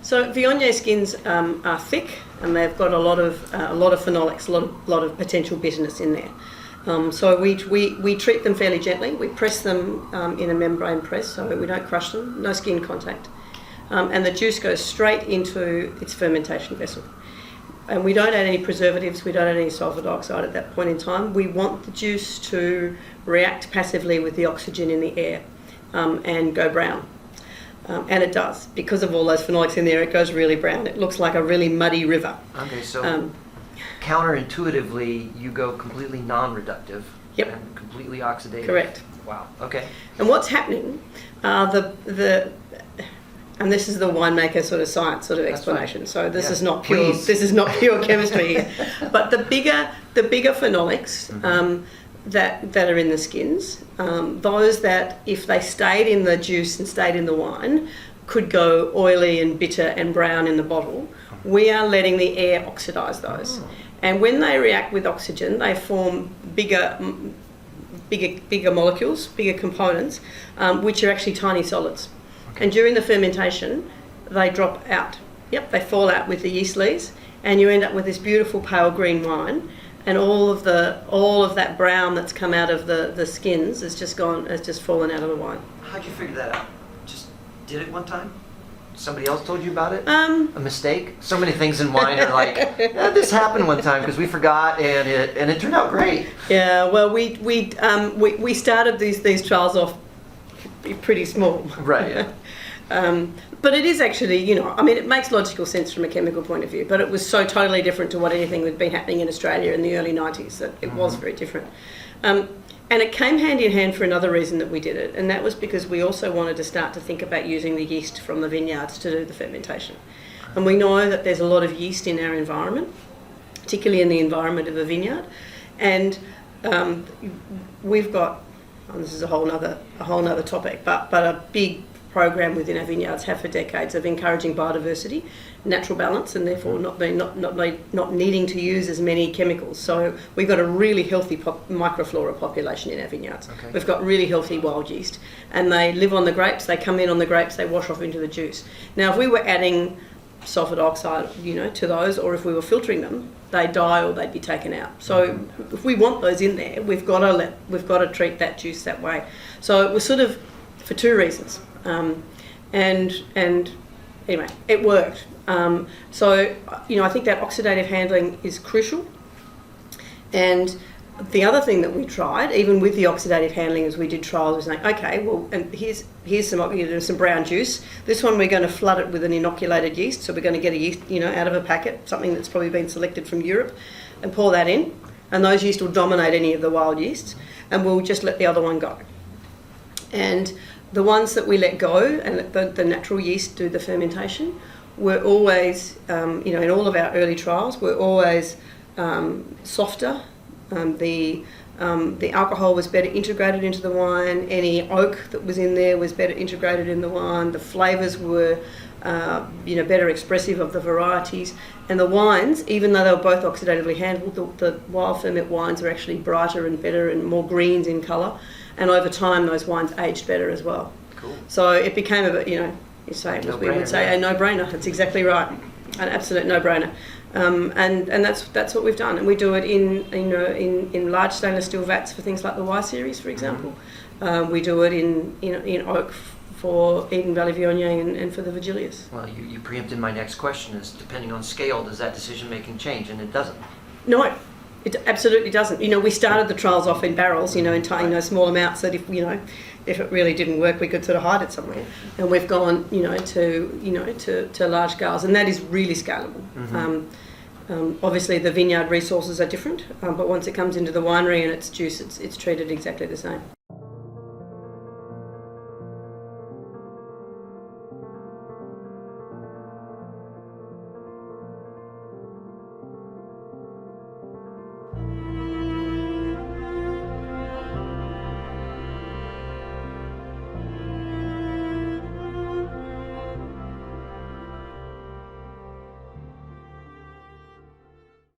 So Viognier skins are thick, and they've got a lot of phenolics, a lot of potential bitterness in there. So we treat them fairly gently. We press them in a membrane press, so we don't crush them. No skin contact, and the juice goes straight into its fermentation vessel. And we don't add any preservatives. We don't add any sulfur dioxide at that point in time. We want the juice to react passively with the oxygen in the air and go brown. And it does. Because of all those phenolics in there, it goes really brown. It looks like a really muddy river. Okay, so counterintuitively, you go completely non-reductive. Yep. And completely oxidative. Correct. Wow. Okay. And what's happening, and this is the winemaker sort of science sort of explanation. Right. So this is not pure. Please. This is not pure chemistry here. But the bigger phenolics that are in the skins, those that if they stayed in the juice and stayed in the wine, could go oily and bitter and brown in the bottle. We are letting the air oxidise those, and when they react with oxygen, they form bigger molecules, bigger components, which are actually tiny solids. And during the fermentation, they drop out. Yep, they fall out with the yeast leaves, and you end up with this beautiful pale green wine. And all of that brown that's come out of the skins has just fallen out of the wine. How'd you figure that out? Just did it one time? Somebody else told you about it? A mistake? So many things in wine are like, this happened one time because we forgot, and it turned out great. Yeah, well, we started these trials off pretty small. Right. But it is actually, it makes logical sense from a chemical point of view, but it was so totally different to what anything that had been happening in Australia in the early 90s that it was very different. And it came hand in hand for another reason that we did it, and that was because we also wanted to start to think about using the yeast from the vineyards to do the fermentation. And we know that there's a lot of yeast in our environment, particularly in the environment of a vineyard, and we've got, and this is a whole nother topic, but a big program within our vineyards have for decades of encouraging biodiversity, natural balance, and therefore not needing to use as many chemicals. So we've got a really healthy microflora population in our vineyards. Okay. We've got really healthy wild yeast, and they live on the grapes. They come in on the grapes. They wash off into the juice. Now, if we were adding sulfur dioxide, to those, or if we were filtering them, they'd die or they'd be taken out. So if we want those in there, we've got to treat that juice that way. So it was sort of for two reasons. And anyway, it worked. So I think that oxidative handling is crucial. And the other thing that we tried, even with the oxidative handling, as we did trials, was like, okay, well, and here's some brown juice. This one we're going to flood it with an inoculated yeast. So we're going to get a yeast, out of a packet, something that's probably been selected from Europe, and pour that in. And those yeast will dominate any of the wild yeasts, and we'll just let the other one go. And the ones that we let go and let the natural yeast do the fermentation were always, in all of our early trials, were always softer. The alcohol was better integrated into the wine. Any oak that was in there was better integrated in the wine. The flavours were, better expressive of the varieties. And the wines, even though they were both oxidatively handled, the wild ferment wines were actually brighter and better and more greens in colour. And over time, those wines aged better as well. Cool. So it became we would say a no-brainer. That's exactly right, an absolute no-brainer. And that's what we've done. And we do it in large stainless steel vats for things like the Y series, for example. We do it in oak for Eden Valley Viognier and for the Virgilius. Well, you preempted my next question. Is depending on scale, does that decision making change? And it doesn't. No. It absolutely doesn't. We started the trials off in barrels, in small amounts that if it really didn't work, we could sort of hide it somewhere. And we've gone, to large scales, and that is really scalable. Obviously, the vineyard resources are different, but once it comes into the winery and its juice, it's treated exactly the same.